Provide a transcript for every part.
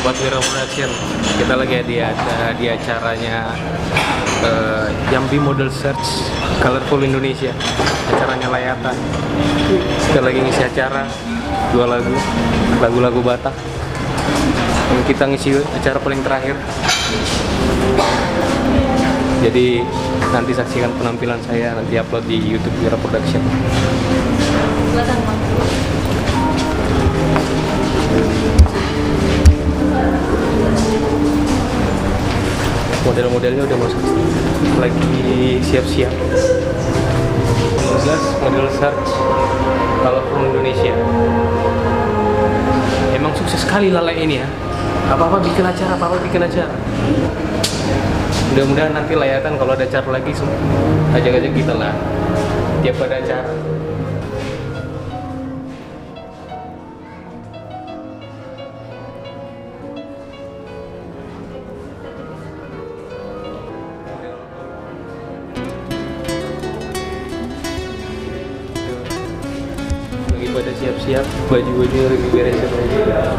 Sobat WIRA Production, kita lagi di acaranya Jambi Model Search Colorful Indonesia, acaranya Athan. Kita lagi ngisi acara 2 lagu-lagu BATAK. Dan kita ngisi acara paling terakhir. Jadi nanti saksikan penampilan saya, nanti upload di YouTube WIRA Production. Model-modelnya udah masuk, lagi siap-siap. Jelas model search Colorful Indonesia. Emang sukses sekali Lala ini ya. Apa-apa bikin acara. Mudah-mudahan nanti layatan kalau ada acara lagi ajak-ajak kita lah. Tiap ada acara. Lagi pada siap-siap, baju-baju lagi beresin aja.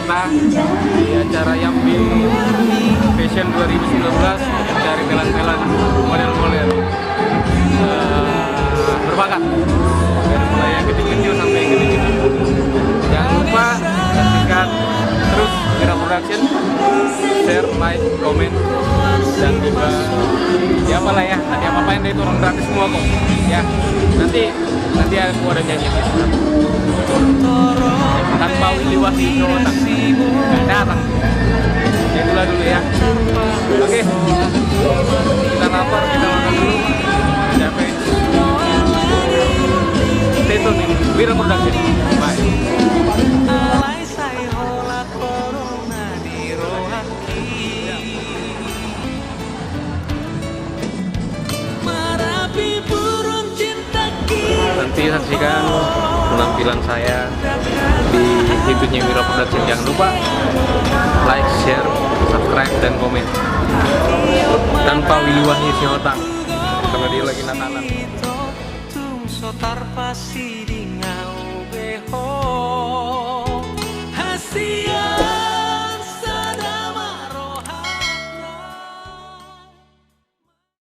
kita di acara Yambi Fashion 2019 dari talent-talent model-model berbakat dari mulai yang kecil-kecil sampai yang gede-gede. Jangan lupa saksikan terus WIRA Production, share, like, komen, dan juga ya apalah ya, nanti apa-apain deh itu orang gratis semua kok ya. Nanti aku ada nyanyi tanpa wiliwasi Shownya nggak datang. Itulah dulu ya. Oke, kita lapar, kita makan dulu, capek. Stay tune di WIRA Production. Bye. Nanti saksikan penampilan saya di YouTube-nya WIRA Production. Jangan lupa like, share, subscribe, dan komen. Tanpa wiliwasi Siahaan karena dia lagi Natalan.